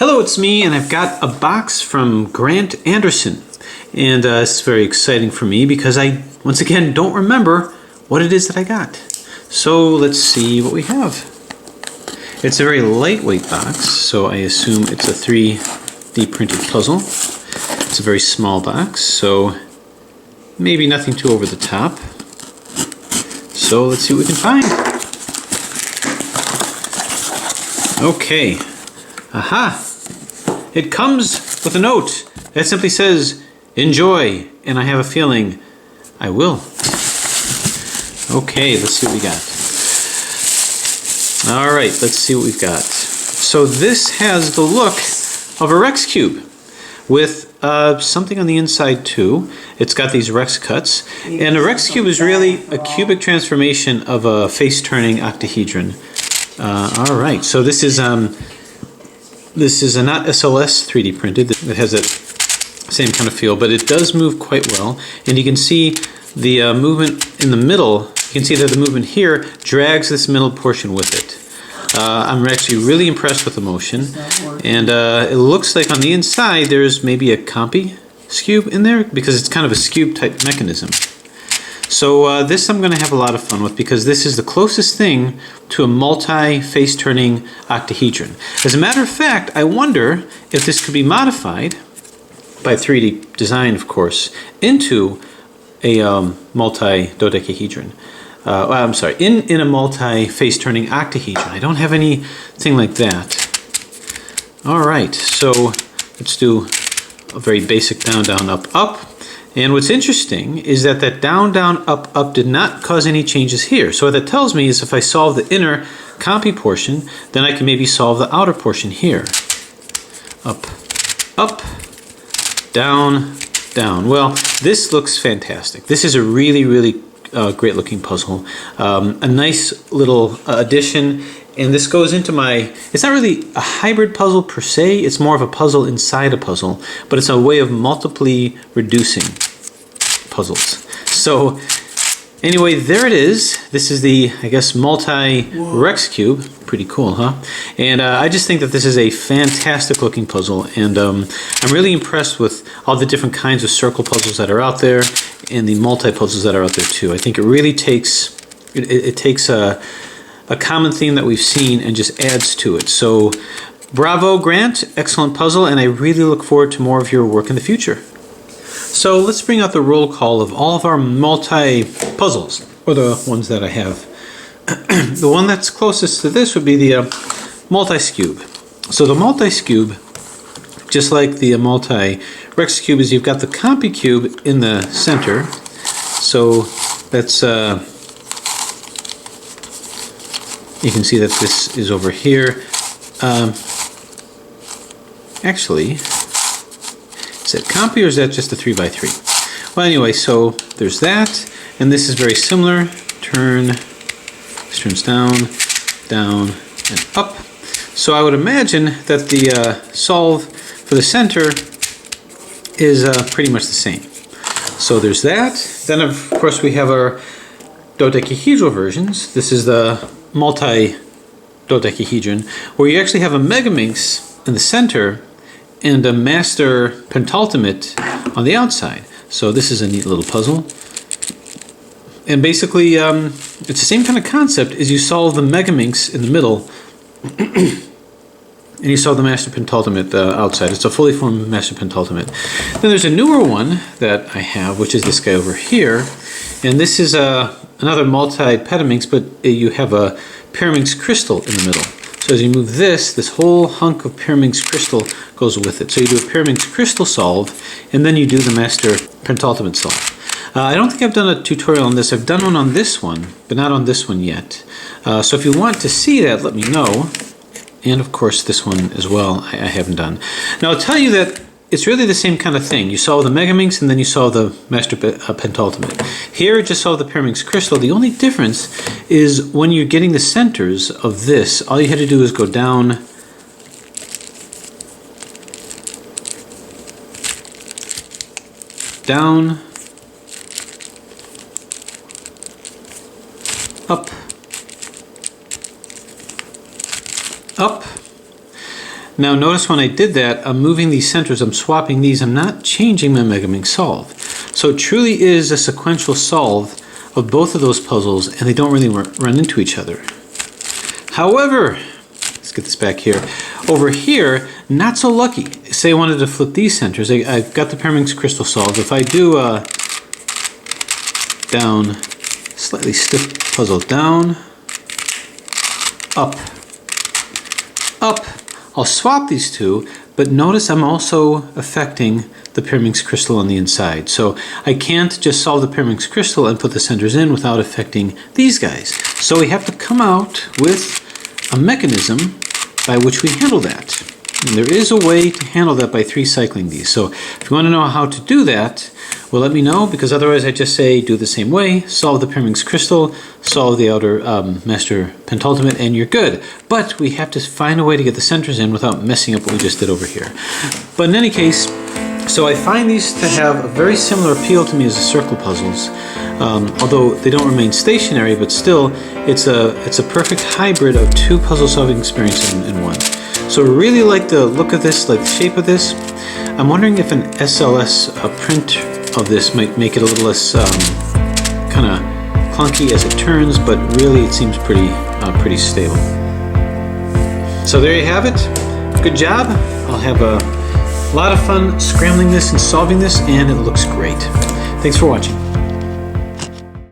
Hello, it's me, and I've got a box from Grant Andersen. And it's very exciting for me because I, once again, don't remember what it is that I got. So let's see what we have. It's a very lightweight box, so I assume it's a 3D printed puzzle. It's a very small box, so maybe nothing too over the top. So let's see what we can find. Okay. Aha! It comes with a note that simply says, enjoy, and I have a feeling I will. Okay, let's see what we got. Alright, let's see what we've got. So this has the look of a Rex cube with something on the inside too. It's got these Rex cuts, and a Rex cube is really a cubic transformation of a face-turning octahedron. Alright, so this is a not SLS 3D printed. It has that same kind of feel, but it does move quite well. And you can see the movement in the middle. You can see that the movement here drags this middle portion with it. I'm actually really impressed with the motion. And it looks like on the inside there's maybe a Compi cube in there because it's kind of a cube type mechanism. So this I'm going to have a lot of fun with because this is the closest thing to a multi-face turning octahedron. As a matter of fact, I wonder if this could be modified by 3D design, of course, into a multi-dodecahedron. I'm sorry, in a multi-face turning octahedron. I don't have anything like that. Alright, so let's do a very basic down, down, up, up. And what's interesting is that that down, down, up, up did not cause any changes here. So what that tells me is if I solve the inner Compi portion, then I can maybe solve the outer portion here. Up, up, down, down. Well, this looks fantastic. This is a really, really great looking puzzle. A nice little addition. And this goes into my, it's not really a hybrid puzzle per se, it's more of a puzzle inside a puzzle, but it's a way of multiply reducing puzzles. So anyway, there it is. This is the, I guess, multi-Rex cube. Pretty cool, huh? And I just think that this is a fantastic looking puzzle, and I'm really impressed with all the different kinds of circle puzzles that are out there and the multi-puzzles that are out there too. I think it really takes, it takes a common theme that we've seen and just adds to it. So bravo, Grant, excellent puzzle, and I really look forward to more of your work in the future. So let's bring out the roll call of all of our multi-puzzles, or the ones that I have. The one that's closest to this would be the multi-cube. So the multi-cube, just like the multi-Rex cube, is you've got the Compi cube in the center. So that's you can see that this is over here. Actually, is that Compi or is that just a 3x3? Well, anyway, so there's that, and this is very similar. Turn, this turns down, down, and up. So I would imagine that the solve for the center is pretty much the same. So there's that. Then, of course, we have our dodecahedral versions. This is the multi-dodecahedron, where you actually have a megaminx in the center and a master pentultimate on the outside. So this is a neat little puzzle. And basically, it's the same kind of concept as you solve the megaminx in the middle and you solve the master pentultimate outside. It's a fully formed master pentultimate. Then there's a newer one that I have, which is this guy over here. And this is another multi-petaminx, but you have a pyraminx crystal in the middle. So as you move this whole hunk of pyraminx crystal goes with it. So you do a pyraminx crystal solve, and then you do the master pentultimate solve. I don't think I've done a tutorial on this. I've done one on this one, but not on this one yet. So if you want to see that, let me know. And of course this one as well, I haven't done. Now I'll tell you that it's really the same kind of thing. You solve the megaminx and then you solve the master pentultimate. Here, just solve the pyraminx crystal. The only difference is when you're getting the centers of this, all you had to do is go down, down, up, up. Now notice when I did that, I'm moving these centers, I'm swapping these, I'm not changing my Megaminx solve. So it truly is a sequential solve of both of those puzzles, and they don't really run into each other. However, let's get this back here. Over here, not so lucky. Say I wanted to flip these centers. I've got the Pyraminx crystal solved. If I do down, slightly stiff puzzle, down, up, up, I'll swap these two, but notice I'm also affecting the Pyraminx crystal on the inside. So I can't just solve the Pyraminx crystal and put the centers in without affecting these guys. So we have to come out with a mechanism by which we handle that. And there is a way to handle that by 3 cycling these. So if you want to know how to do that, well, let me know, because otherwise I just say do the same way, solve the Pyraminx crystal, solve the outer master pentultimate, and you're good. But we have to find a way to get the centers in without messing up what we just did over here. But in any case, so I find these to have a very similar appeal to me as the circle puzzles, although they don't remain stationary, but still it's a perfect hybrid of 2 puzzle solving experiences in one. So I really like the look of this, like the shape of this. I'm wondering if an SLS print of this might make it a little less kind of clunky as it turns, but really it seems pretty stable. So there you have it. Good job. I'll have a lot of fun scrambling this and solving this, and it looks great. Thanks for watching.